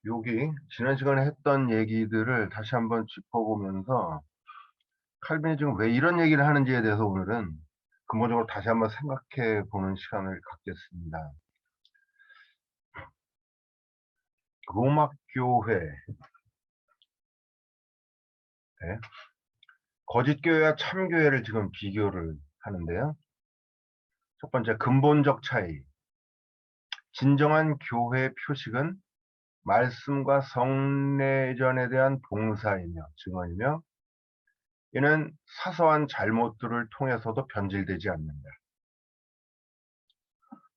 여기 지난 시간에 했던 얘기들을 다시 한번 짚어보면서 칼빈이 지금 왜 이런 얘기를 하는지에 대해서 오늘은 근본적으로 다시 한번 생각해 보는 시간을 갖겠습니다. 로마 교회, 네, 거짓 교회와 참 교회를 지금 비교를 하는데요. 첫 번째 근본적 차이. 진정한 교회의 표식은 말씀과 성례전에 대한 봉사이며 증언이며 이는 사소한 잘못들을 통해서도 변질되지 않는다.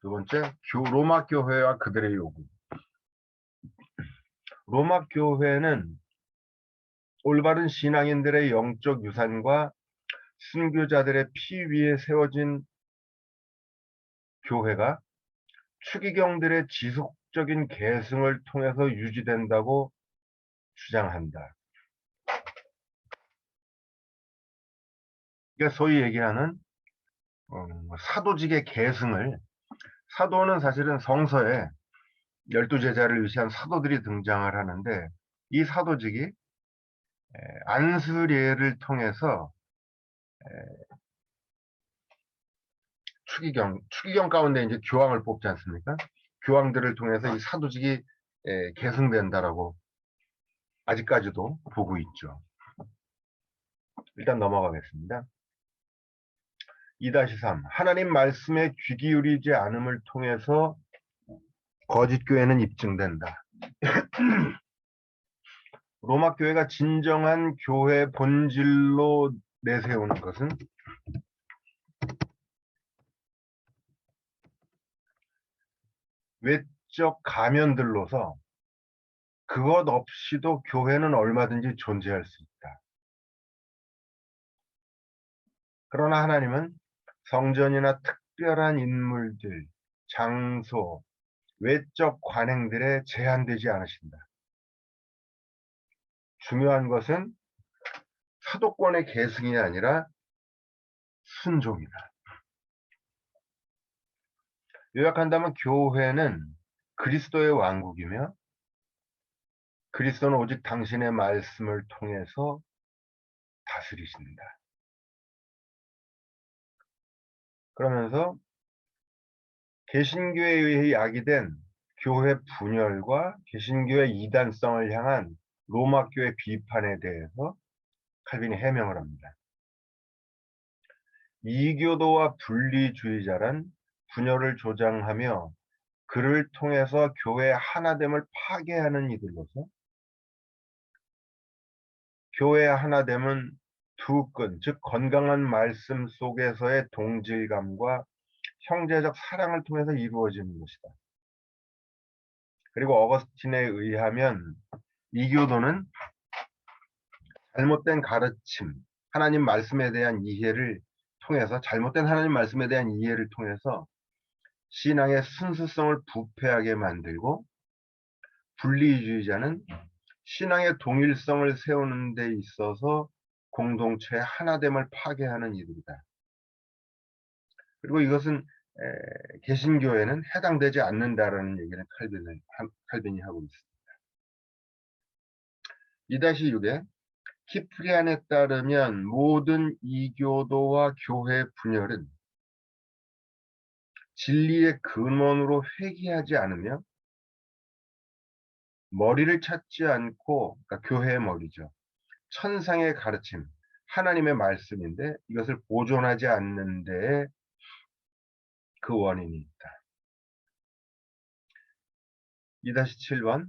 두 번째, 로마 교회와 그들의 요구. 로마 교회는 올바른 신앙인들의 영적 유산과 순교자들의 피 위에 세워진 교회가 추기경들의 지속적인 계승을 통해서 유지된다고 주장한다. 이게 소위 얘기하는 사도직의 계승을, 사도는 사실은 성서에 12제자를 위시한 사도들이 등장을 하는데, 이 사도직이 안수례를 통해서 추기경 가운데 이제 교황을 뽑지 않습니까? 교황들을 통해서 이 사도직이 계승된다라고 아직까지도 보고 있죠. 일단 넘어가겠습니다. 2-3 하나님 말씀에 귀 기울이지 않음을 통해서 거짓 교회는 입증된다. 로마 교회가 진정한 교회 본질로 내세우는 것은 외적 가면들로서 그것 없이도 교회는 얼마든지 존재할 수 있다. 그러나 하나님은 성전이나 특별한 인물들, 장소, 외적 관행들에 제한되지 않으신다. 중요한 것은 사도권의 계승이 아니라 순종이다. 요약한다면 교회는 그리스도의 왕국이며 그리스도는 오직 당신의 말씀을 통해서 다스리신다. 그러면서 개신교에 의해 야기된 교회 분열과 개신교의 이단성을 향한 로마 교회 비판에 대해서 칼빈이 해명을 합니다. 이교도와 분리주의자란 분열을 조장하며 그를 통해서 교회의 하나됨을 파괴하는 이들로서 교회의 하나됨은 두 끈, 즉 건강한 말씀 속에서의 동질감과 형제적 사랑을 통해서 이루어지는 것이다. 그리고 어거스틴에 의하면 이교도는 잘못된 가르침, 하나님 말씀에 대한 이해를 통해서 잘못된 하나님 말씀에 대한 이해를 통해서 신앙의 순수성을 부패하게 만들고 분리주의자는 신앙의 동일성을 세우는 데 있어서 공동체의 하나됨을 파괴하는 이들이다. 그리고 이것은 개신교에는 해당되지 않는다라는 얘기를 칼빈이 하고 있습니다. 2-6에 키프리안에 따르면 모든 이교도와 교회 분열은 진리의 근원으로 회귀하지 않으며 머리를 찾지 않고, 그러니까 교회의 머리죠. 천상의 가르침, 하나님의 말씀인데 이것을 보존하지 않는 데에 그 원인이 있다. 2-7번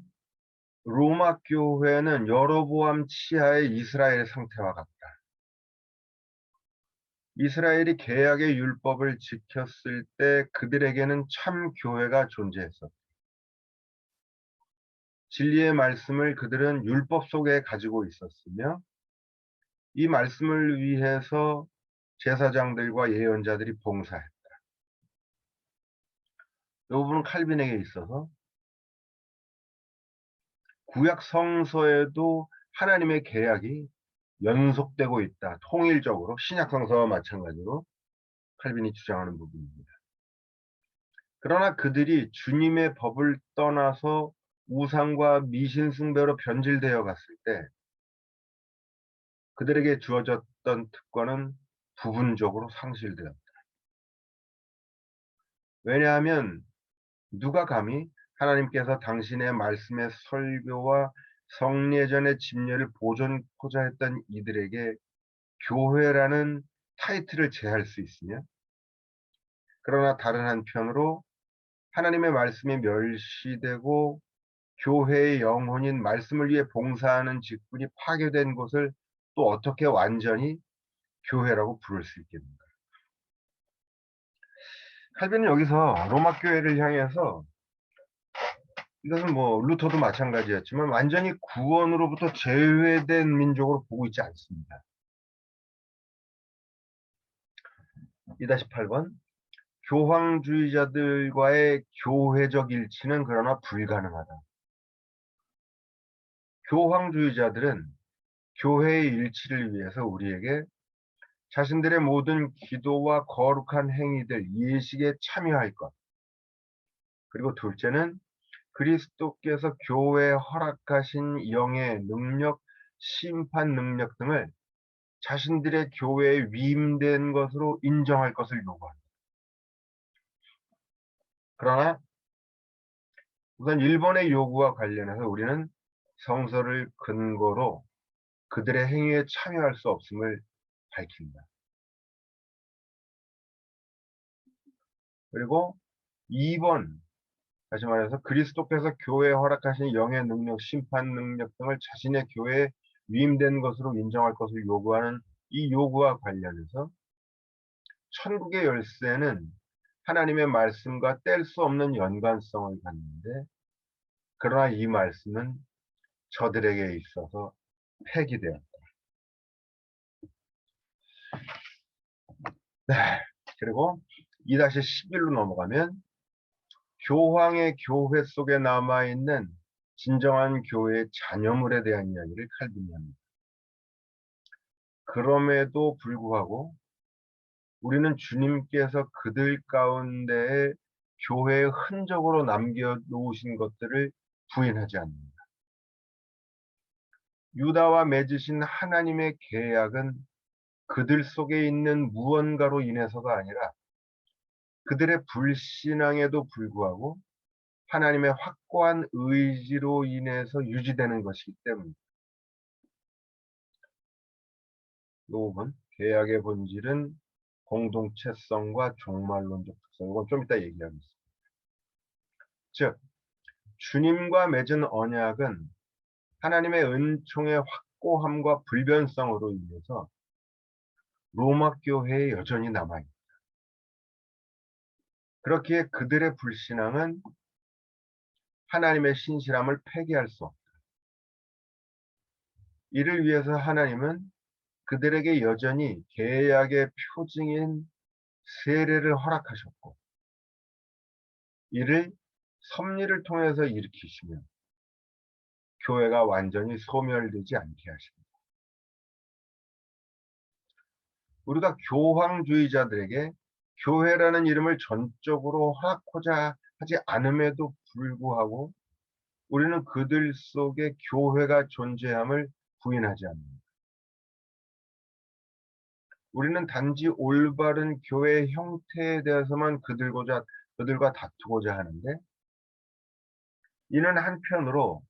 로마 교회는 여로보암 치하의 이스라엘 상태와 같다. 이스라엘이 계약의 율법을 지켰을 때 그들에게는 참 교회가 존재했었다. 진리의 말씀을 그들은 율법 속에 가지고 있었으며 이 말씀을 위해서 제사장들과 예언자들이 봉사했다. 이 부분은 칼빈에게 있어서 구약 성서에도 하나님의 계약이 연속되고 있다. 통일적으로 신약 성서와 마찬가지로 칼빈이 주장하는 부분입니다. 그러나 그들이 주님의 법을 떠나서 우상과 미신 숭배로 변질되어 갔을 때 그들에게 주어졌던 특권은 부분적으로 상실되었다. 왜냐하면 누가 감히 하나님께서 당신의 말씀의 설교와 성례전의 집례를 보존코자 했던 이들에게 교회라는 타이틀을 제할 수 있으며, 그러나 다른 한편으로 하나님의 말씀이 멸시되고 교회의 영혼인 말씀을 위해 봉사하는 직분이 파괴된 곳을 또 어떻게 완전히 교회라고 부를 수 있겠는가? 칼빈은 여기서 로마 교회를 향해서, 이것은 뭐 루터도 마찬가지였지만, 완전히 구원으로부터 제외된 민족으로 보고 있지 않습니다. 2-8번 교황주의자들과의 교회적 일치는 그러나 불가능하다. 교황주의자들은 교회의 일치를 위해서 우리에게 자신들의 모든 기도와 거룩한 행위들, 예식에 참여할 것, 그리고 둘째는 그리스도께서 교회에 허락하신 영의 능력, 심판 능력 등을 자신들의 교회에 위임된 것으로 인정할 것을 요구합니다. 그러나 우선 1번의 요구와 관련해서 우리는 성서를 근거로 그들의 행위에 참여할 수 없음을 밝힙니다. 그리고 2번, 다시 말해서 그리스도께서 교회에 허락하신 영의 능력, 심판 능력 등을 자신의 교회에 위임된 것으로 인정할 것을 요구하는 이 요구와 관련해서 천국의 열쇠는 하나님의 말씀과 뗄 수 없는 연관성을 갖는데, 그러나 이 말씀은 저들에게 있어서 폐기되었다. 네. 그리고 2-11로 넘어가면 교황의 교회 속에 남아있는 진정한 교회의 자녀물에 대한 이야기를 칼빈이 합니다. 그럼에도 불구하고 우리는 주님께서 그들 가운데에 교회의 흔적으로 남겨놓으신 것들을 부인하지 않는다. 유다와 맺으신 하나님의 계약은 그들 속에 있는 무언가로 인해서가 아니라 그들의 불신앙에도 불구하고 하나님의 확고한 의지로 인해서 유지되는 것이기 때문입니다. 5번 계약의 본질은 공동체성과 종말론적 특성. 이건 좀 이따 얘기하겠습니다. 즉, 주님과 맺은 언약은 하나님의 은총의 확고함과 불변성으로 인해서 로마 교회에 여전히 남아있다. 그렇기에 그들의 불신앙은 하나님의 신실함을 폐기할 수 없다. 이를 위해서 하나님은 그들에게 여전히 계약의 표징인 세례를 허락하셨고, 이를 섭리를 통해서 일으키시며 교회가 완전히 소멸되지 않게 하십니다. 우리가 교황주의자들에게 교회라는 이름을 전적으로 허락하고자 하지 않음에도 불구하고 우리는 그들 속에 교회가 존재함을 부인하지 않는다. 우리는 단지 올바른 교회의 형태에 대해서만 그들과 다투고자 하는데, 이는 한편으로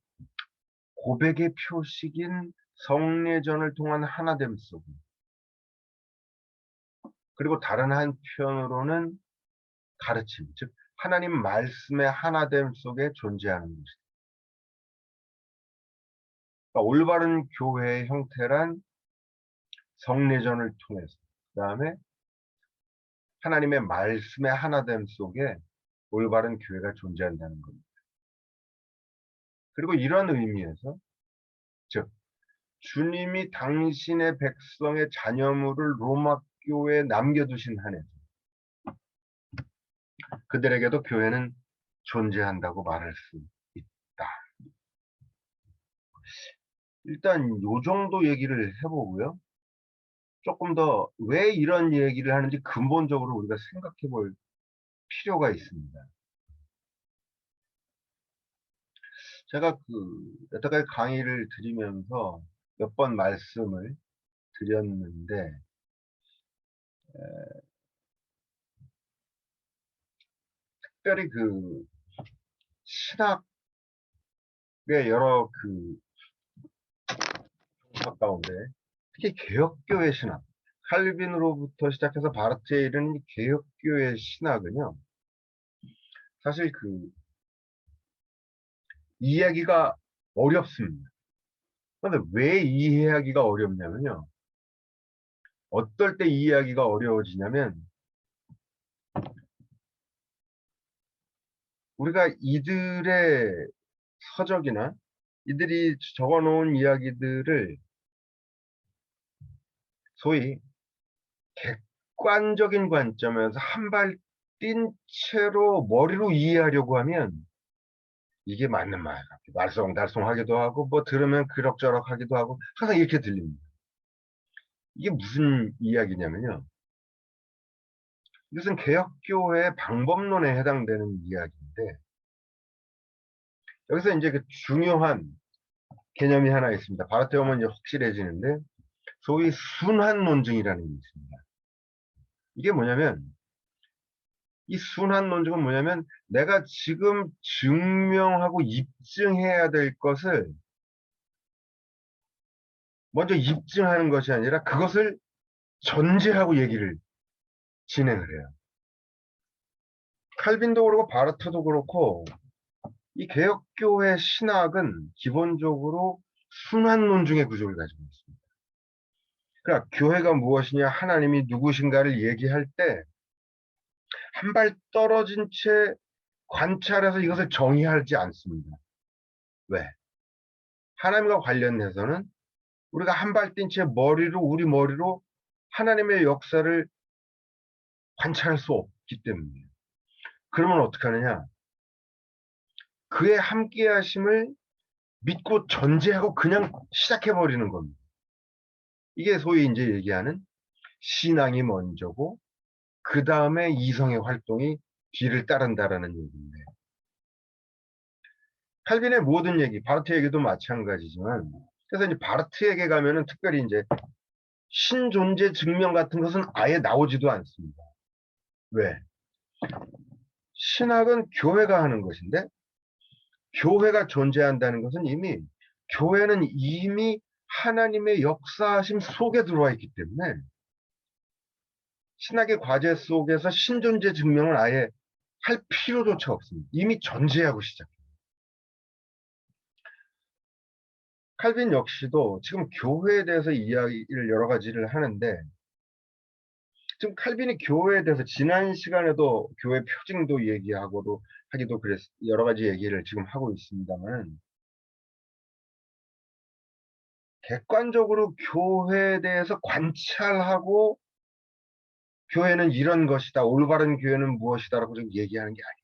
고백의 표식인 성례전을 통한 하나됨 속에, 그리고 다른 한편으로는 가르침, 즉 하나님 말씀의 하나됨 속에 존재하는 것이다. 그러니까 올바른 교회의 형태란 성례전을 통해서, 그 다음에 하나님의 말씀의 하나됨 속에 올바른 교회가 존재한다는 겁니다. 그리고 이런 의미에서, 즉 주님이 당신의 백성의 자녀물을 로마 교회에 남겨두신 한에서 그들에게도 교회는 존재한다고 말할 수 있다. 일단 요 정도 얘기를 해보고요. 조금 더 왜 이런 얘기를 하는지 근본적으로 우리가 생각해 볼 필요가 있습니다. 제가 여태까지 강의를 드리면서 몇 번 말씀을 드렸는데, 특별히 신학의 여러 종파 가운데, 특히 개혁교회 신학, 칼빈으로부터 시작해서 바르트에 이르는 이 개혁교회 신학은요, 사실 이해하기가 어렵습니다. 그런데 왜 이해하기가 어렵냐면요, 어떨 때 이해하기가 어려워지냐면, 우리가 이들의 서적이나 이들이 적어 놓은 이야기들을 소위 객관적인 관점에서 한 발 뛴 채로 머리로 이해하려고 하면 이게 맞는 말 같기도, 말썽달썽하기도 하고, 뭐 들으면 그럭저럭하기도 하고, 항상 이렇게 들립니다. 이게 무슨 이야기냐면요, 이것은 개혁교회의 방법론에 해당되는 이야기인데, 여기서 이제 중요한 개념이 하나 있습니다. 바르트에 오면 이제 확실해지는데, 소위 순환 논증이라는 게 있습니다. 이게 뭐냐면, 이 순환 논증은 뭐냐면, 내가 지금 증명하고 입증해야 될 것을 먼저 입증하는 것이 아니라 그것을 전제하고 얘기를 진행을 해요. 칼빈도 그렇고 바르트도 그렇고 이 개혁교회 신학은 기본적으로 순환 논증의 구조를 가지고 있습니다. 그러니까 교회가 무엇이냐, 하나님이 누구신가를 얘기할 때 한 발 떨어진 채 관찰해서 이것을 정의하지 않습니다. 왜? 하나님과 관련해서는 우리가 한 발 뛴 채 우리 머리로 하나님의 역사를 관찰할 수 없기 때문이에요. 그러면 어떻게 하느냐? 그의 함께하심을 믿고 전제하고 그냥 시작해버리는 겁니다. 이게 소위 이제 얘기하는 신앙이 먼저고, 그 다음에 이성의 활동이 뒤를 따른다라는 얘기인데, 칼빈의 모든 얘기, 바르트 얘기도 마찬가지지만, 그래서 이제 바르트에게 가면은 특별히 이제 신존재 증명 같은 것은 아예 나오지도 않습니다. 왜? 신학은 교회가 하는 것인데, 교회가 존재한다는 것은 교회는 이미 하나님의 역사하심 속에 들어와 있기 때문에 신학의 과제 속에서 신존재 증명을 아예 할 필요조차 없습니다. 이미 전제하고 시작해요. 칼빈 역시도 지금 교회에 대해서 이야기를 여러 가지를 하는데, 지금 칼빈이 교회에 대해서 지난 시간에도 교회 표징도 얘기하고도 하기도 여러 가지 얘기를 지금 하고 있습니다만, 객관적으로 교회에 대해서 관찰하고 교회는 이런 것이다, 올바른 교회는 무엇이다라고 좀 얘기하는 게 아니에요.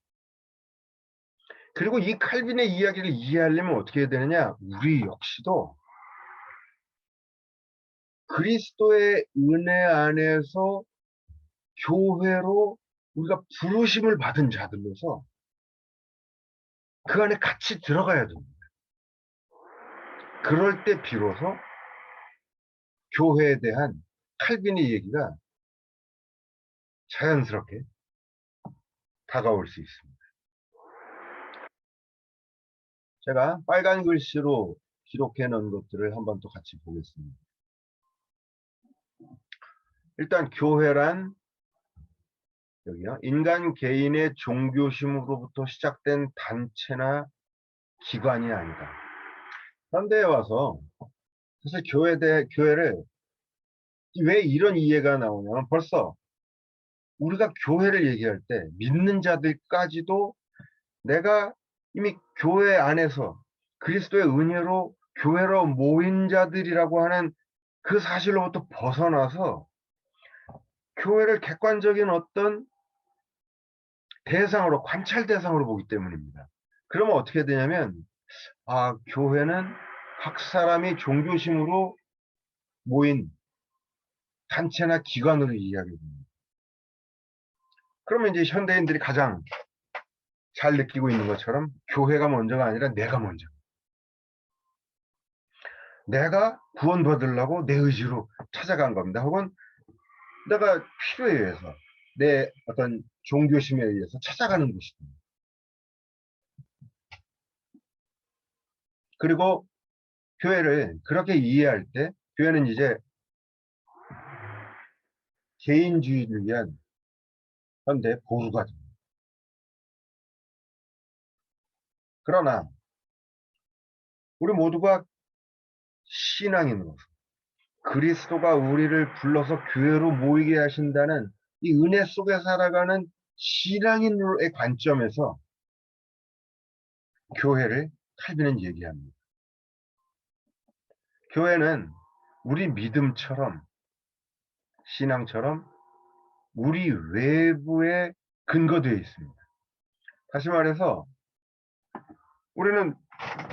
그리고 이 칼빈의 이야기를 이해하려면 어떻게 해야 되느냐? 우리 역시도 그리스도의 은혜 안에서 교회로 우리가 부르심을 받은 자들로서 그 안에 같이 들어가야 됩니다. 그럴 때 비로소 교회에 대한 칼빈의 얘기가 자연스럽게 다가올 수 있습니다. 제가 빨간 글씨로 기록해 놓은 것들을 한번 또 같이 보겠습니다. 일단 교회란, 여기요, 인간 개인의 종교심으로부터 시작된 단체나 기관이 아니다. 현대에 와서 사실 교회를 왜 이런 이해가 나오냐면, 벌써 우리가 교회를 얘기할 때 믿는 자들까지도 내가 이미 교회 안에서 그리스도의 은혜로 교회로 모인 자들이라고 하는 그 사실로부터 벗어나서 교회를 객관적인 어떤 대상으로, 관찰 대상으로 보기 때문입니다. 그러면 어떻게 되냐면, 교회는 각 사람이 종교심으로 모인 단체나 기관으로 이해하게 됩니다. 그러면 이제 현대인들이 가장 잘 느끼고 있는 것처럼 교회가 먼저가 아니라 내가 먼저. 내가 구원받으려고 내 의지로 찾아간 겁니다. 혹은 내가 필요에 의해서 내 어떤 종교심에 의해서 찾아가는 곳입니다. 그리고 교회를 그렇게 이해할 때 교회는 이제 개인주의를 위한 현대 보수가 됩니다. 그러나 우리 모두가 신앙인으로서 그리스도가 우리를 불러서 교회로 모이게 하신다는 이 은혜 속에 살아가는 신앙인의 관점에서 교회를 칼빈은 얘기합니다. 교회는 우리 믿음처럼 신앙처럼 우리 외부에 근거되어 있습니다. 다시 말해서 우리는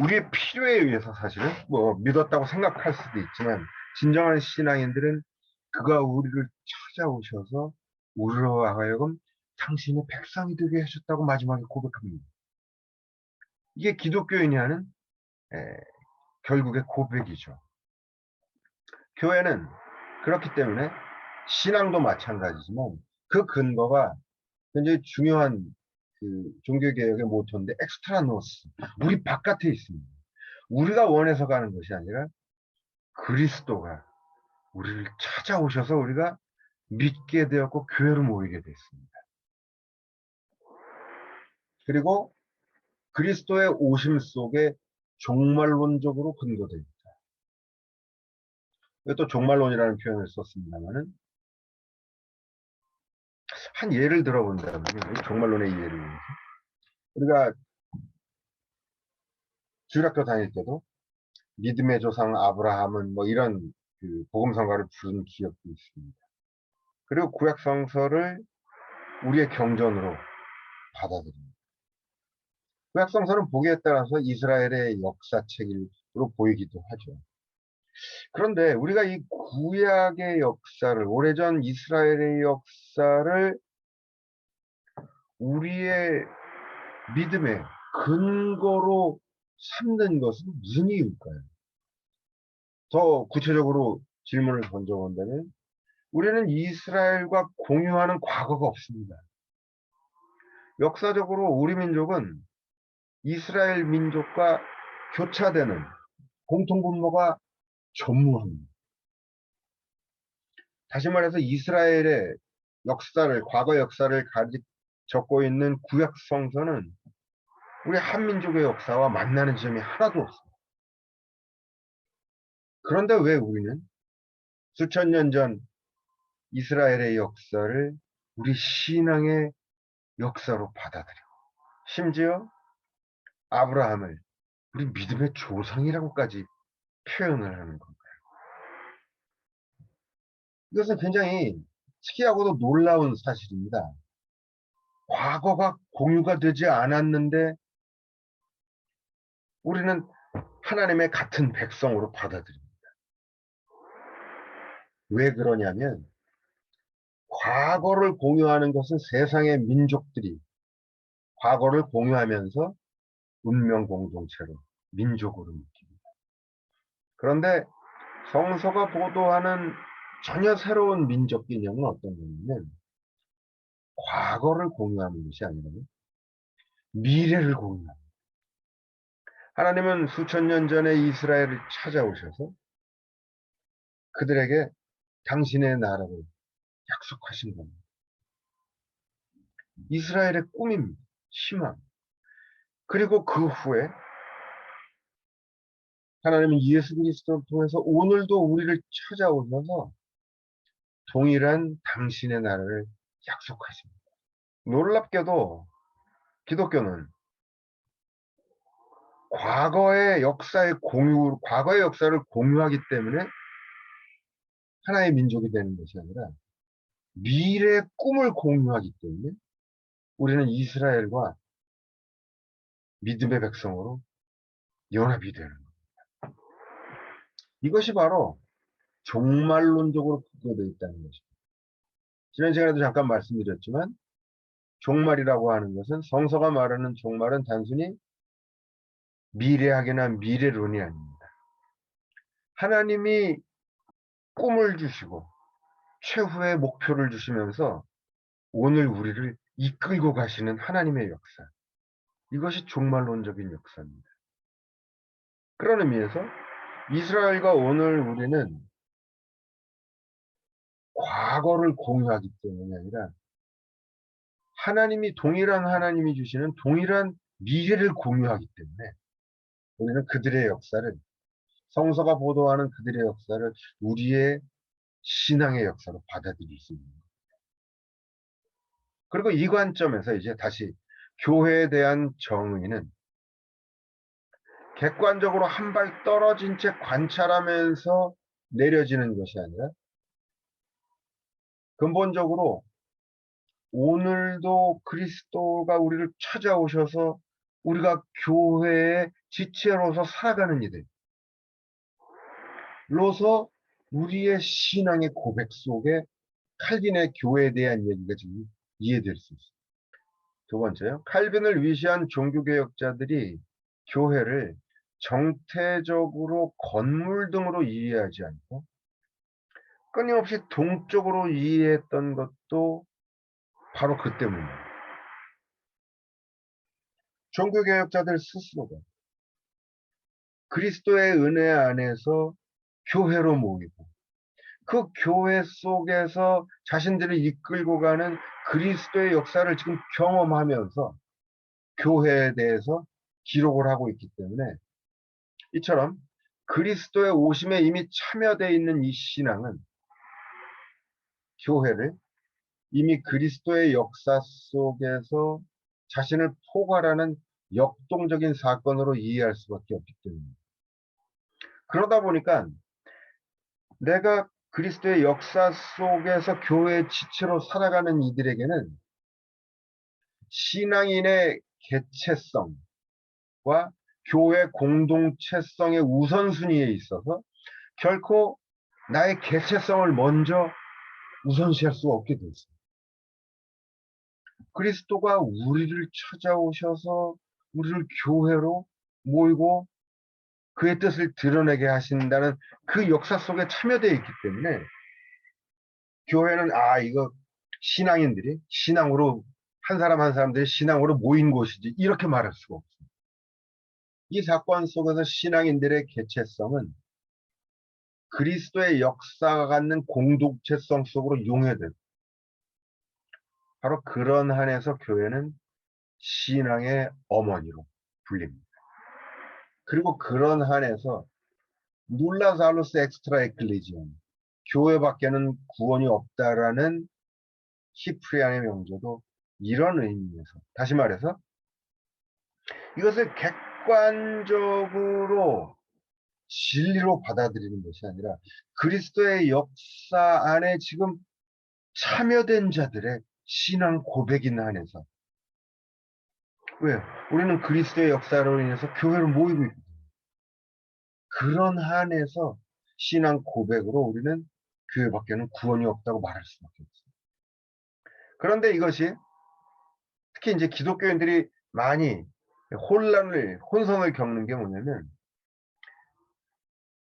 우리의 필요에 의해서 사실은 뭐 믿었다고 생각할 수도 있지만 진정한 신앙인들은 그가 우리를 찾아오셔서 우리로 하여금 당신의 백성이 되게 하셨다고 마지막에 고백합니다. 이게 기독교인이 하는 결국의 고백이죠. 교회는 그렇기 때문에 신앙도 마찬가지지만 그 근거가 굉장히 중요한 그 종교개혁의 모토인데 엑스트라노스, 우리 바깥에 있습니다. 우리가 원해서 가는 것이 아니라 그리스도가 우리를 찾아오셔서 우리가 믿게 되었고 교회로 모이게 됐습니다. 그리고 그리스도의 오심 속에 종말론적으로 근거되어 있다. 또 종말론이라는 표현을 썼습니다만은 한 예를 들어본다면 종말론의 예를 우리가 주일학교 다닐 때도 믿음의 조상 아브라함은 뭐 이런 그 복음성가를 부른 기억도 있습니다. 그리고 구약성서를 우리의 경전으로 받아들입니다. 구약성서는 보기에 따라서 이스라엘의 역사책으로 보이기도 하죠. 그런데 우리가 이 구약의 역사를, 오래전 이스라엘의 역사를 우리의 믿음의 근거로 삼는 것은 무슨 이유일까요? 더 구체적으로 질문을 던져본다면 우리는 이스라엘과 공유하는 과거가 없습니다. 역사적으로 우리 민족은 이스라엘 민족과 교차되는 공통분모가 전무합니다. 다시 말해서 이스라엘의 역사를, 과거 역사를 적고 있는 구약 성서는 우리 한민족의 역사와 만나는 점이 하나도 없습니다. 그런데 왜 우리는 수천 년 전 이스라엘의 역사를 우리 신앙의 역사로 받아들이고 심지어 아브라함을 우리 믿음의 조상이라고까지 표현을 하는 건가요? 이것은 굉장히 특이하고도 놀라운 사실입니다. 과거가 공유가 되지 않았는데 우리는 하나님의 같은 백성으로 받아들입니다. 왜 그러냐면 과거를 공유하는 것은 세상의 민족들이 과거를 공유하면서 운명 공동체로 민족으로 느낍니다. 그런데 성서가 보도하는 전혀 새로운 민족 개념은 어떤 거냐면 과거를 공유하는 것이 아니라 미래를 공유합니다. 하나님은 수천 년 전에 이스라엘을 찾아오셔서 그들에게 당신의 나라를 약속하신 겁니다. 이스라엘의 꿈입니다. 희망. 그리고 그 후에 하나님은 예수 그리스도를 통해서 오늘도 우리를 찾아오셔서 동일한 당신의 나라를 약속하십니다. 놀랍게도 기독교는 과거의 역사를 공유하기 때문에 하나의 민족이 되는 것이 아니라 미래의 꿈을 공유하기 때문에 우리는 이스라엘과 믿음의 백성으로 연합이 되는 겁니다. 이것이 바로 종말론적으로 구조되어 있다는 것입니다. 지난 시간에도 잠깐 말씀드렸지만 종말이라고 하는 것은 성서가 말하는 종말은 단순히 미래학이나 미래론이 아닙니다. 하나님이 꿈을 주시고 최후의 목표를 주시면서 오늘 우리를 이끌고 가시는 하나님의 역사. 이것이 종말론적인 역사입니다. 그런 의미에서 이스라엘과 오늘 우리는 과거를 공유하기 때문이 아니라 동일한 하나님이 주시는 동일한 미래를 공유하기 때문에 우리는 그들의 역사를, 성서가 보도하는 그들의 역사를 우리의 신앙의 역사로 받아들일 수 있는 거예요. 그리고 이 관점에서 이제 다시 교회에 대한 정의는 객관적으로 한 발 떨어진 채 관찰하면서 내려지는 것이 아니라 근본적으로 오늘도 그리스도가 우리를 찾아오셔서 우리가 교회의 지체로서 살아가는 이들로서 우리의 신앙의 고백 속에 칼빈의 교회에 대한 얘기가 지금 이해될 수 있어요. 두 번째요. 칼빈을 위시한 종교개혁자들이 교회를 정태적으로 건물 등으로 이해하지 않고 끊임없이 동적으로 이해했던 것도 바로 그 때문입니다. 종교개혁자들 스스로가 그리스도의 은혜 안에서 교회로 모이고 그 교회 속에서 자신들을 이끌고 가는 그리스도의 역사를 지금 경험하면서 교회에 대해서 기록을 하고 있기 때문에 이처럼 그리스도의 오심에 이미 참여되어 있는 이 신앙은 교회를 이미 그리스도의 역사 속에서 자신을 포괄하는 역동적인 사건으로 이해할 수밖에 없기 때문입니다. 그러다 보니까 내가 그리스도의 역사 속에서 교회의 지체로 살아가는 이들에게는 신앙인의 개체성과 교회 공동체성의 우선순위에 있어서 결코 나의 개체성을 먼저 우선시할 수가 없게 돼 있어요. 그리스도가 우리를 찾아오셔서 우리를 교회로 모이고 그의 뜻을 드러내게 하신다는 그 역사 속에 참여되어 있기 때문에 교회는 이거 신앙인들이 신앙으로 한 사람 한 사람들이 신앙으로 모인 곳이지 이렇게 말할 수가 없습니다. 이 사건 속에서 신앙인들의 개체성은 그리스도의 역사가 갖는 공동체성 속으로 용해되고 바로 그런 한에서 교회는 신앙의 어머니로 불립니다. 그리고 그런 한에서 눌라 살로스 엑스트라 에클레지온 교회밖에는 구원이 없다라는 시프리안의 명제도 이런 의미에서 다시 말해서 이것을 객관적으로 진리로 받아들이는 것이 아니라 그리스도의 역사 안에 지금 참여된 자들의 신앙 고백인 한에서 왜? 우리는 그리스도의 역사로 인해서 교회를 모이고 있거든요. 그런 한에서 신앙 고백으로 우리는 교회밖에는 구원이 없다고 말할 수밖에 없어요. 그런데 이것이 특히 이제 기독교인들이 많이 혼선을 겪는 게 뭐냐면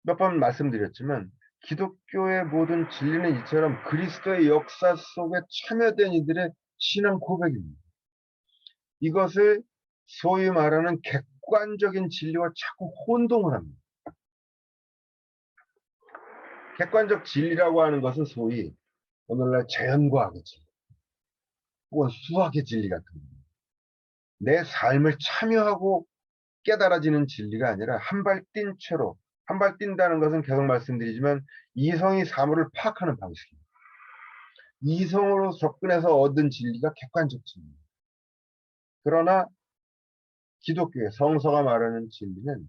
몇 번 말씀드렸지만 기독교의 모든 진리는 이처럼 그리스도의 역사 속에 참여된 이들의 신앙 고백입니다. 이것을 소위 말하는 객관적인 진리와 자꾸 혼동을 합니다. 객관적 진리라고 하는 것은 소위 오늘날 자연과학의 진리 혹은 수학의 진리 같은 겁니다. 내 삶을 참여하고 깨달아지는 진리가 아니라 한 발 뛴 채로 한 발 뛴다는 것은 계속 말씀드리지만 이성이 사물을 파악하는 방식입니다. 이성으로 접근해서 얻은 진리가 객관적 진리입니다. 그러나 기독교의 성서가 말하는 진리는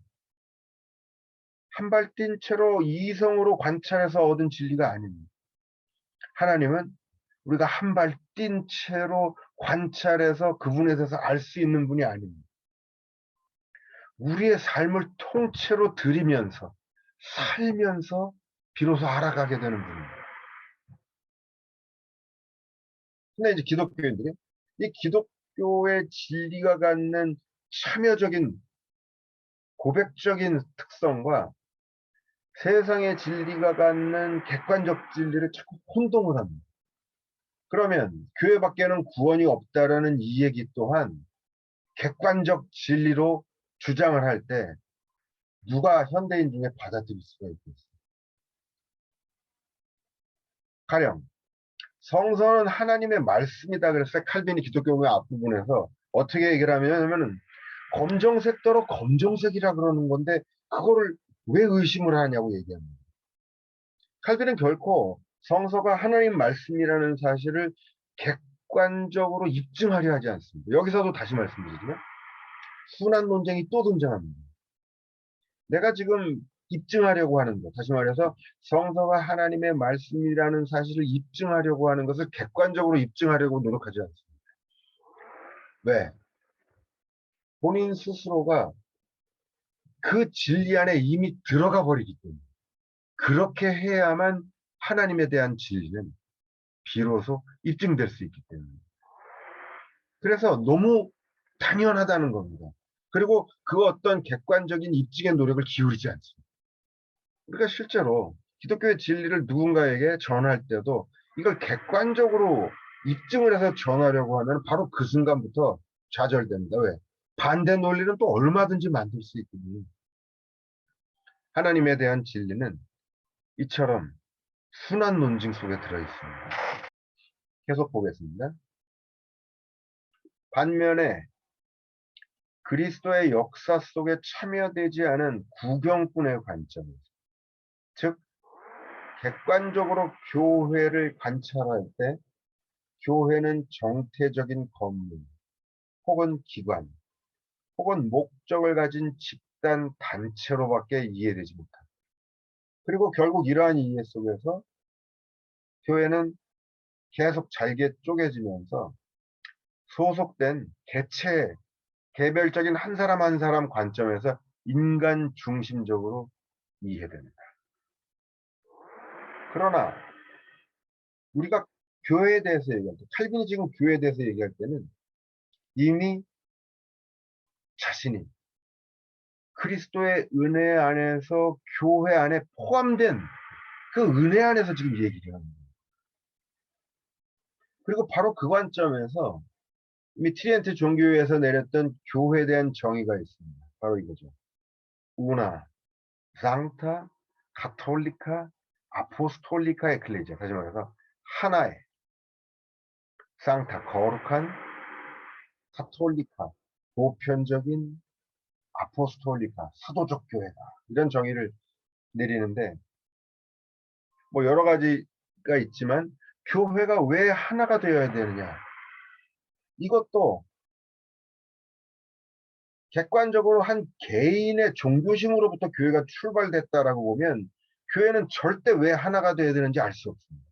한 발 뛴 채로 이성으로 관찰해서 얻은 진리가 아닙니다. 하나님은 우리가 한 발 뛴 채로 관찰해서 그분에 대해서 알 수 있는 분이 아닙니다. 우리의 삶을 통째로 들이면서 살면서 비로소 알아가게 되는 분입니다. 근데 이제 기독교인들이 이 기독교의 진리가 갖는 참여적인 고백적인 특성과 세상의 진리가 갖는 객관적 진리를 자꾸 혼동을 합니다. 그러면 교회 밖에는 구원이 없다라는 이 얘기 또한 객관적 진리로 주장을 할 때 누가 현대인 중에 받아들일 수가 있겠어요? 가령 성서는 하나님의 말씀이다 그랬어요. 칼빈이 기독교의 앞부분에서 어떻게 얘기를 하냐면은 검정색더러 검정색이라 그러는 건데 그거를 왜 의심을 하냐고 얘기합니다. 칼빈은 결코 성서가 하나님 말씀이라는 사실을 객관적으로 입증하려 하지 않습니다. 여기서도 다시 말씀드리지만 순환 논쟁이 또 등장합니다. 내가 지금 입증하려고 하는 것, 다시 말해서 성서가 하나님의 말씀이라는 사실을 입증하려고 하는 것을 객관적으로 입증하려고 노력하지 않습니다. 왜? 본인 스스로가 그 진리 안에 이미 들어가 버리기 때문에 그렇게 해야만 하나님에 대한 진리는 비로소 입증될 수 있기 때문에 그래서 너무 당연하다는 겁니다. 그리고 그 어떤 객관적인 입증의 노력을 기울이지 않습니다. 우리가 실제로 기독교의 진리를 누군가에게 전할 때도 이걸 객관적으로 입증을 해서 전하려고 하면 바로 그 순간부터 좌절됩니다. 왜? 반대 논리는 또 얼마든지 만들 수 있거든요. 하나님에 대한 진리는 이처럼 순환 논증 속에 들어있습니다. 계속 보겠습니다. 반면에 그리스도의 역사 속에 참여되지 않은 구경꾼의 관점에서, 즉 객관적으로 교회를 관찰할 때 교회는 정태적인 건물 혹은 기관 혹은 목적을 가진 집단 단체로밖에 이해되지 못합니다. 그리고 결국 이러한 이해 속에서 교회는 계속 잘게 쪼개지면서 소속된 개체, 개별적인 한 사람 한 사람 관점에서 인간 중심적으로 이해됩니다. 그러나 우리가 교회에 대해서 얘기할 때, 칼빈이 지금 교회에 대해서 얘기할 때는 이미 자신이 그리스도의 은혜 안에서 교회 안에 포함된 그 은혜 안에서 지금 얘기를 합니다. 그리고 바로 그 관점에서 이미 트리엔트 종교회에서 내렸던 교회에 대한 정의가 있습니다. 바로 이거죠. 우나, 상타, 가톨리카, 아포스톨리카 에클레지아. 다시 말해서 하나의 상타, 거룩한, 가톨리카, 보편적인, 아포스톨리카, 사도적 교회다. 이런 정의를 내리는데 뭐 여러 가지가 있지만 교회가 왜 하나가 되어야 되느냐. 이것도 객관적으로 한 개인의 종교심으로부터 교회가 출발됐다라고 보면 교회는 절대 왜 하나가 되어야 되는지 알 수 없습니다.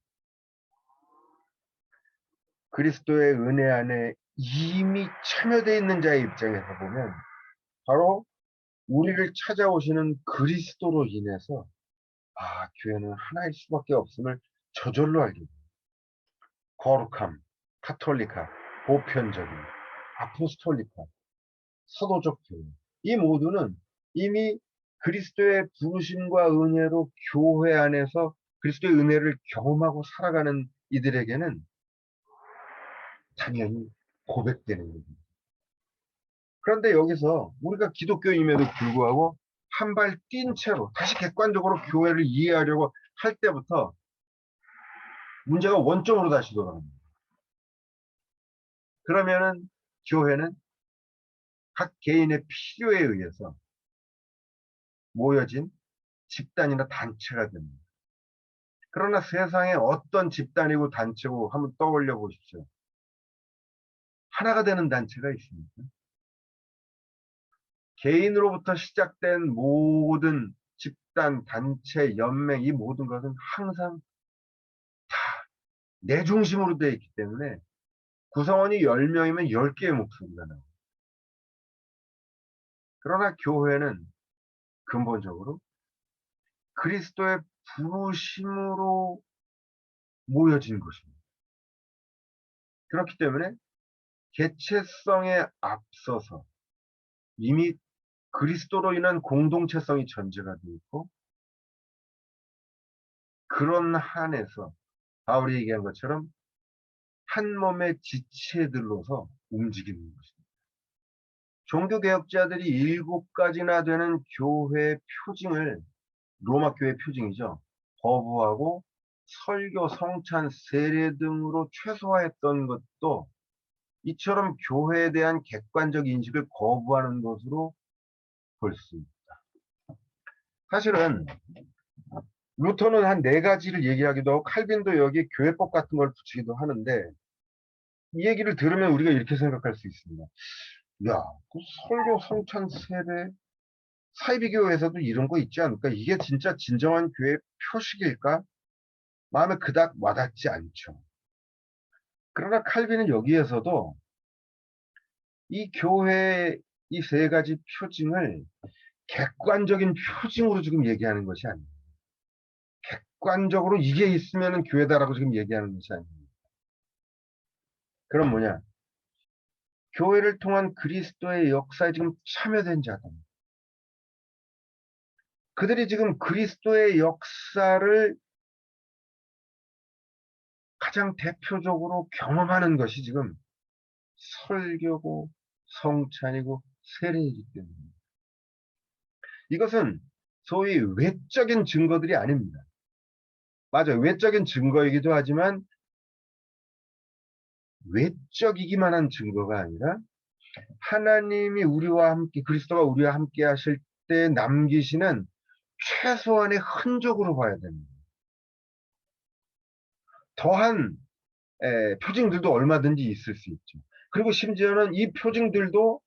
그리스도의 은혜 안에 이미 참여되어 있는 자의 입장에서 보면 바로 우리를 찾아오시는 그리스도로 인해서 교회는 하나일 수밖에 없음을 저절로 알게 됩니다. 거룩함, 카톨리카, 보편적인, 아포스톨리카, 사도적 교회. 이 모두는 이미 그리스도의 부르심과 은혜로 교회 안에서 그리스도의 은혜를 경험하고 살아가는 이들에게는 당연히 고백되는 겁니다. 그런데 여기서 우리가 기독교임에도 불구하고 한 발 뛴 채로 다시 객관적으로 교회를 이해하려고 할 때부터 문제가 원점으로 다시 돌아갑니다. 그러면은 교회는 각 개인의 필요에 의해서 모여진 집단이나 단체가 됩니다. 그러나 세상에 어떤 집단이고 단체고 한번 떠올려 보십시오. 하나가 되는 단체가 있습니까? 개인으로부터 시작된 모든 집단, 단체, 연맹, 이 모든 것은 항상 내 중심으로 되어 있기 때문에 구성원이 10명이면 10개의 목소리가 나옵니다. 그러나 교회는 근본적으로 그리스도의 부르심으로 모여진 것입니다. 그렇기 때문에 개체성에 앞서서 이미 그리스도로 인한 공동체성이 전제가 되어 있고 그런 한에서 바울이 얘기한 것처럼 한 몸의 지체들로서 움직이는 것입니다. 종교개혁자들이 7가지나 되는 교회 표징을, 로마 교회 표징이죠, 거부하고 설교, 성찬, 세례 등으로 최소화했던 것도 이처럼 교회에 대한 객관적 인식을 거부하는 것으로 볼 수 있습니다. 사실은 루터는 한 4가지를 얘기하기도 하고 칼빈도 여기 교회법 같은 걸 붙이기도 하는데, 이 얘기를 들으면 우리가 이렇게 생각할 수 있습니다. 야, 그 설교, 성찬, 세례, 사이비교회에서도 이런 거 있지 않을까? 이게 진짜 진정한 교회 표식일까? 마음에 그닥 와닿지 않죠. 그러나 칼빈은 여기에서도 이 교회의 이 3가지 표징을 객관적인 표징으로 지금 얘기하는 것이 아닙니다. 객관적으로 이게 있으면 교회다라고 지금 얘기하는 것이 아닙니다. 그럼 뭐냐? 교회를 통한 그리스도의 역사에 지금 참여된 자들. 그들이 지금 그리스도의 역사를 가장 대표적으로 경험하는 것이 지금 설교고 성찬이고 세례이기 때문에, 이것은 소위 외적인 증거들이 아닙니다. 맞아요. 외적인 증거이기도 하지만 외적이기만 한 증거가 아니라 하나님이 우리와 함께, 그리스도가 우리와 함께 하실 때 남기시는 최소한의 흔적으로 봐야 됩니다. 더한 표징들도 얼마든지 있을 수 있죠. 그리고 심지어는 이 표징들도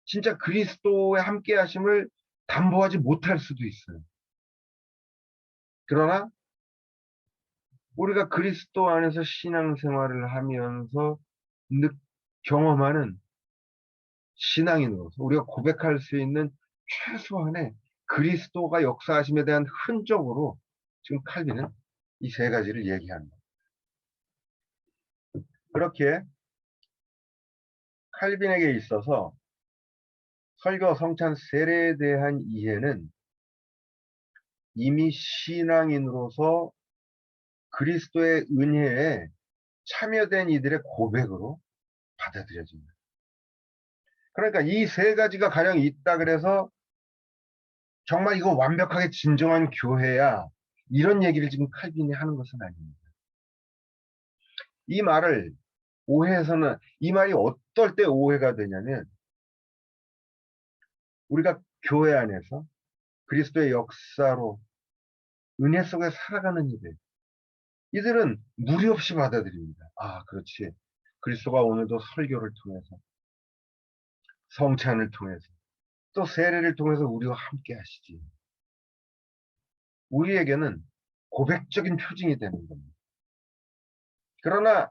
진짜 그리스도의 함께 하심을 담보하지 못할 수도 있어요. 그러나 우리가 그리스도 안에서 신앙생활을 하면서 경험하는 신앙인으로서 우리가 고백할 수 있는 최소한의 그리스도가 역사하심에 대한 흔적으로 지금 칼빈은 이 3가지를 얘기합니다. 그렇게 칼빈에게 있어서 설교, 성찬, 세례에 대한 이해는 이미 신앙인으로서 그리스도의 은혜에 참여된 이들의 고백으로 받아들여집니다. 그러니까 이 3가지가 가령 있다 그래서 정말 이거 완벽하게 진정한 교회야, 이런 얘기를 지금 칼빈이 하는 것은 아닙니다. 이 말을 오해해서는, 이 말이 어떨 때 오해가 되냐면, 우리가 교회 안에서 그리스도의 역사로 은혜 속에 살아가는 이들은 무리 없이 받아들입니다. 아, 그렇지. 그리스도가 오늘도 설교를 통해서, 성찬을 통해서, 또 세례를 통해서 우리와 함께 하시지. 우리에게는 고백적인 표징이 되는 겁니다. 그러나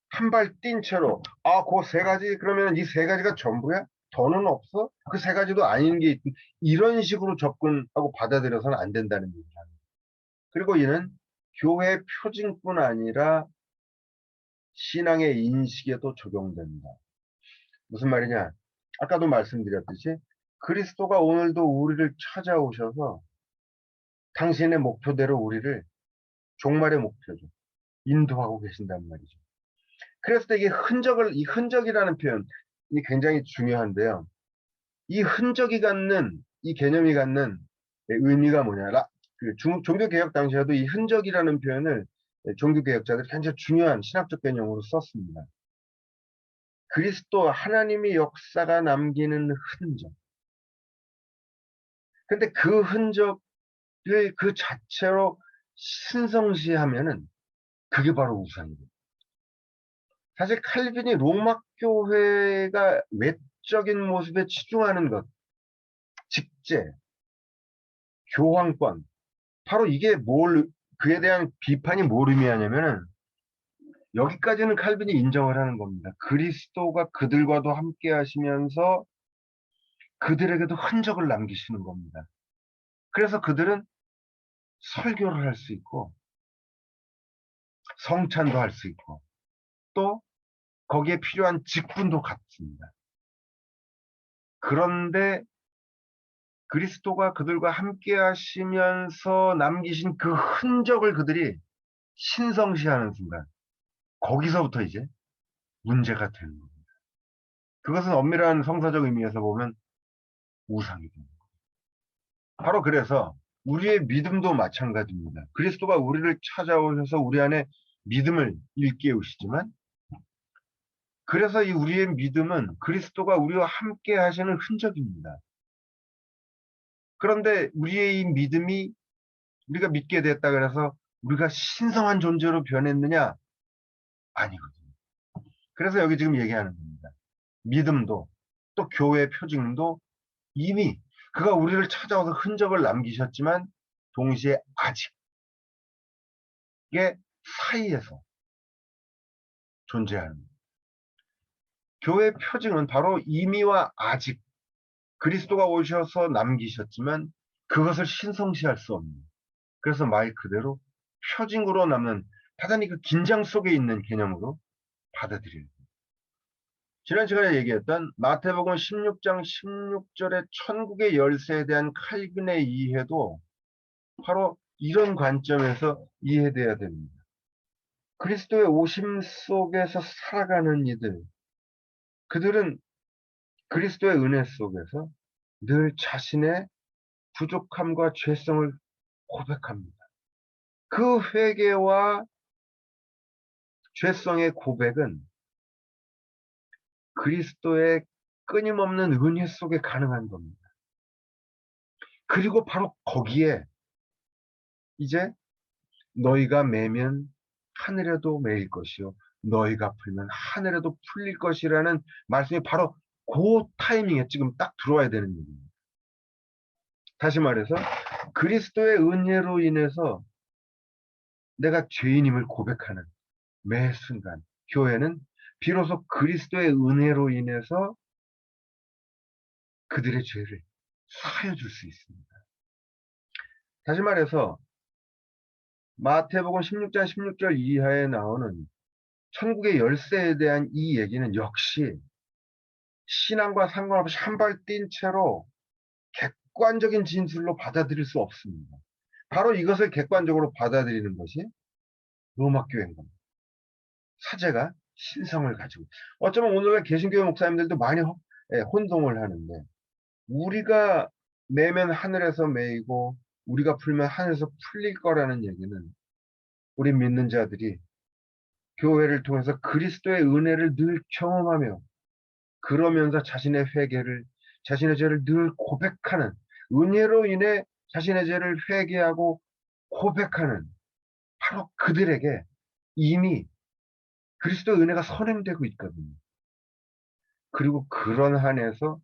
한 발 뛴 채로, 아, 그 3가지, 그러면 이 3가지가 전부야? 더는 없어? 그 3가지도 아닌 게 있든, 이런 식으로 접근하고 받아들여서는 안 된다는 얘기입니다. 그리고 이는 교회 표징뿐 아니라 신앙의 인식에도 적용된다. 무슨 말이냐? 아까도 말씀드렸듯이 그리스도가 오늘도 우리를 찾아오셔서 당신의 목표대로 우리를, 종말의 목표죠, 인도하고 계신단 말이죠. 그래서 이게 이 흔적이라는 표현이 굉장히 중요한데요. 이 흔적이 갖는, 이 개념이 갖는 의미가 뭐냐? 종교개혁 당시에도 이 흔적이라는 표현을 종교개혁자들이 굉장히 중요한 신학적 개념으로 썼습니다. 그리스도 하나님의 역사가 남기는 흔적. 근데 그 흔적을 그 자체로 신성시하면은 그게 바로 우상입니다. 사실 칼빈이 로마 교회가 외적인 모습에 치중하는 것, 직제, 교황권, 바로 이게 그에 대한 비판이 뭘 의미하냐면은, 여기까지는 칼빈이 인정을 하는 겁니다. 그리스도가 그들과도 함께 하시면서 그들에게도 흔적을 남기시는 겁니다. 그래서 그들은 설교를 할 수 있고 성찬도 할 수 있고 또 거기에 필요한 직분도 갖습니다. 그런데 그리스도가 그들과 함께 하시면서 남기신 그 흔적을 그들이 신성시하는 순간 거기서부터 이제 문제가 되는 겁니다. 그것은 엄밀한 성사적 의미에서 보면 우상이 됩니다. 바로 그래서 우리의 믿음도 마찬가지입니다. 그리스도가 우리를 찾아오셔서 우리 안에 믿음을 일깨우시지만, 그래서 이 우리의 믿음은 그리스도가 우리와 함께 하시는 흔적입니다. 그런데 우리의 이 믿음이 우리가 믿게 됐다 그래서 우리가 신성한 존재로 변했느냐? 아니거든요. 그래서 여기 지금 얘기하는 겁니다. 믿음도 또 교회의 표징도 이미 그가 우리를 찾아와서 흔적을 남기셨지만 동시에 아직의 사이에서 존재하는 거예요. 교회의 표징은 바로 이미와 아직, 그리스도가 오셔서 남기셨지만 그것을 신성시할 수 없는, 그래서 말 그대로 표징으로 남는, 대단히 그 긴장 속에 있는 개념으로 받아들여야 돼요. 지난 시간에 얘기했던 마태복음 16장 16절의 천국의 열쇠에 대한 칼빈의 이해도 바로 이런 관점에서 이해돼야 됩니다. 그리스도의 오심 속에서 살아가는 이들, 그들은 그리스도의 은혜 속에서 늘 자신의 부족함과 죄성을 고백합니다. 그 회개와 죄성의 고백은 그리스도의 끊임없는 은혜 속에 가능한 겁니다. 그리고 바로 거기에 이제 너희가 매면 하늘에도 매일 것이요 너희가 풀면 하늘에도 풀릴 것이라는 말씀이 바로 그 타이밍에 지금 딱 들어와야 되는 얘기입니다. 다시 말해서 그리스도의 은혜로 인해서 내가 죄인임을 고백하는 매 순간 교회는 비로소 그리스도의 은혜로 인해서 그들의 죄를 사하여 줄 수 있습니다. 다시 말해서 마태복음 16장 16절 이하에 나오는 천국의 열쇠에 대한 이 얘기는 역시 신앙과 상관없이 한 발 뛴 채로 객관적인 진술로 받아들일 수 없습니다. 바로 이것을 객관적으로 받아들이는 것이 로마 교회인 겁니다. 사제가 신성을 가지고, 어쩌면 오늘날 개신교회 목사님들도 많이 혼동을 하는데, 우리가 매면 하늘에서 매이고 우리가 풀면 하늘에서 풀릴 거라는 얘기는 우리 믿는 자들이 교회를 통해서 그리스도의 은혜를 늘 경험하며 그러면서 자신의 회개를, 자신의 죄를 늘 고백하는, 은혜로 인해 자신의 죄를 회개하고 고백하는 바로 그들에게 이미 그리스도의 은혜가 선행되고 있거든요. 그리고 그런 한에서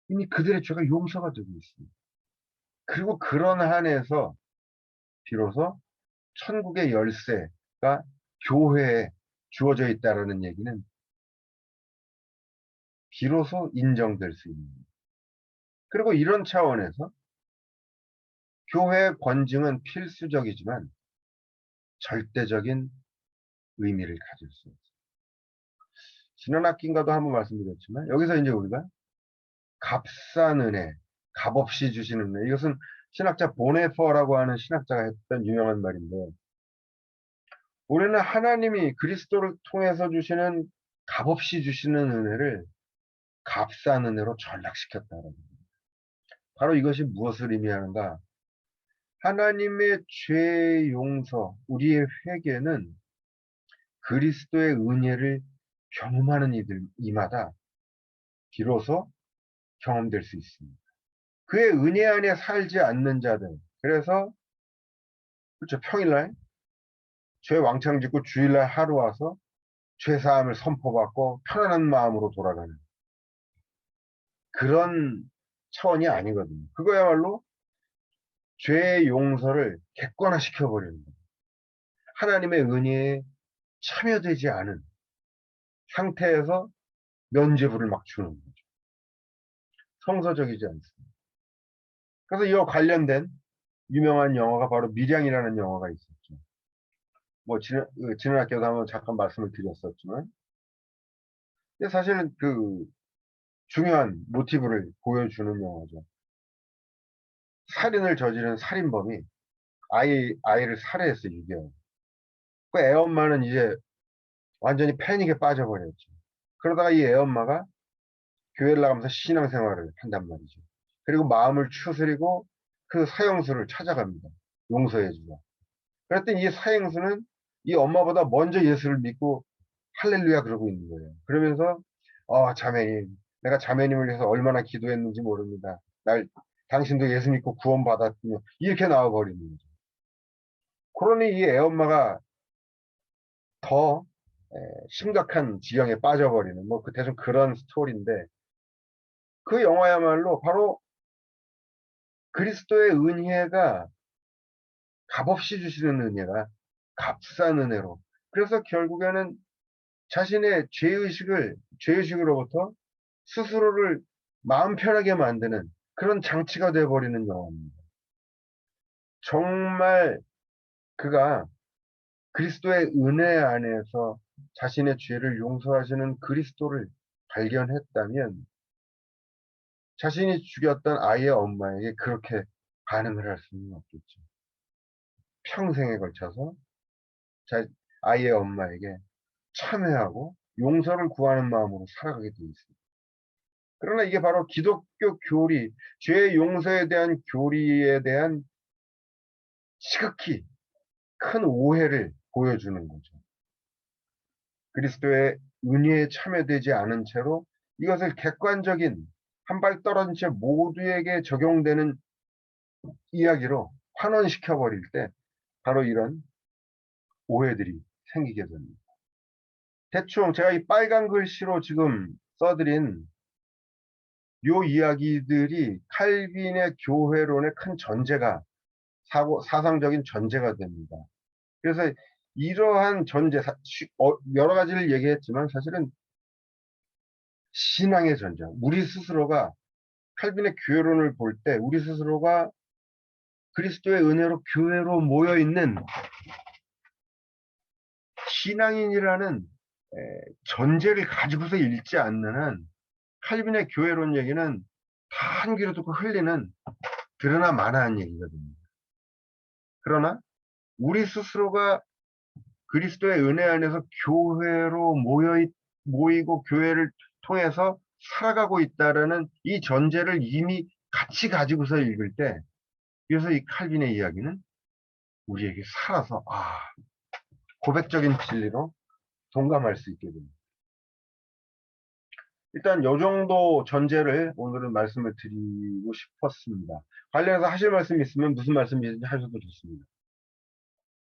이미 그들의 죄가 용서가 되고 있습니다. 그리고 그런 한에서 비로소 천국의 열쇠가 교회에 주어져 있다라는 얘기는 비로소 인정될 수 있는. 그리고 이런 차원에서 교회의 권징은 필수적이지만 절대적인 의미를 가질 수 있어요. 지난 학기인가도 한번 말씀드렸지만 여기서 이제 우리가 값싼 은혜, 값없이 주시는 은혜, 이것은 신학자 보네퍼라고 하는 신학자가 했던 유명한 말인데, 우리는 하나님이 그리스도를 통해서 주시는 값없이 주시는 은혜를 값싼 은혜로 전락시켰다는 겁니다. 바로 이것이 무엇을 의미하는가? 하나님의 죄 용서, 우리의 회개는 그리스도의 은혜를 경험하는 이마다 비로소 경험될 수 있습니다. 그의 은혜 안에 살지 않는 자들, 그래서 그렇죠, 평일날 죄 왕창 짓고 주일날 하루 와서 죄 사함을 선포받고 편안한 마음으로 돌아가는 그런 차원이 아니거든요. 그거야말로 죄의 용서를 객관화시켜버리는 거예요. 하나님의 은혜에 참여되지 않은 상태에서 면죄부를 막 주는 거죠. 성서적이지 않습니다. 그래서 이와 관련된 유명한 영화가 바로 밀양이라는 영화가 있었죠. 뭐 지난 학기에도 한번 잠깐 말씀을 드렸었지만, 사실은 그 중요한 모티브를 보여주는 영화죠. 살인을 저지른 살인범이 아이를 살해했어요, 6개월. 그 애엄마는 이제 완전히 패닉에 빠져버렸죠. 그러다가 이 애엄마가 교회를 나가면서 신앙생활을 한단 말이죠. 그리고 마음을 추스리고 그 사형수를 찾아갑니다. 용서해주고. 그랬더니 이 사형수는 이 엄마보다 먼저 예수를 믿고 할렐루야 그러고 있는 거예요. 그러면서 자매님, 내가 자매님을 위해서 얼마나 기도했는지 모릅니다. 당신도 예수 믿고 구원받았군요. 이렇게 나와버리는 거죠. 그러니 이 애엄마가 더 심각한 지경에 빠져버리는 뭐 대충 그런 스토리인데, 그 영화야말로 바로 그리스도의 은혜가, 값없이 주시는 은혜가 값싼 은혜로, 그래서 결국에는 자신의 죄의식으로부터 스스로를 마음 편하게 만드는 그런 장치가 되어버리는 영화입니다. 정말 그가 그리스도의 은혜 안에서 자신의 죄를 용서하시는 그리스도를 발견했다면 자신이 죽였던 아이의 엄마에게 그렇게 반응을 할 수는 없겠죠. 평생에 걸쳐서 아이의 엄마에게 참회하고 용서를 구하는 마음으로 살아가게 되어 있습니다. 그러나 이게 바로 기독교 교리, 죄 용서에 대한 교리에 대한 지극히 큰 오해를 보여주는 거죠. 그리스도의 은혜에 참여되지 않은 채로 이것을 객관적인, 한 발 떨어진 채 모두에게 적용되는 이야기로 환원시켜버릴 때 바로 이런 오해들이 생기게 됩니다. 대충 제가 이 빨간 글씨로 지금 써드린 요 이야기들이 칼빈의 교회론의 큰 전제가, 사상적인 전제가 됩니다. 그래서 이러한 전제, 여러 가지를 얘기했지만 사실은 신앙의 전제, 우리 스스로가 칼빈의 교회론을 볼 때 우리 스스로가 그리스도의 은혜로 교회로 모여있는 신앙인이라는 전제를 가지고서 읽지 않는 한 칼빈의 교회론 얘기는 다 한 귀로 듣고 흘리는 드러나 마나한 얘기가 됩니다. 그러나 우리 스스로가 그리스도의 은혜 안에서 교회로 모이고 교회를 통해서 살아가고 있다라는 이 전제를 이미 같이 가지고서 읽을 때, 그래서 이 칼빈의 이야기는 우리에게 살아서 고백적인 진리로 동감할 수 있게 됩니다. 일단 요 정도 전제를 오늘은 말씀을 드리고 싶었습니다. 관련해서 하실 말씀이 있으면 무슨 말씀이든지 하셔도 좋습니다.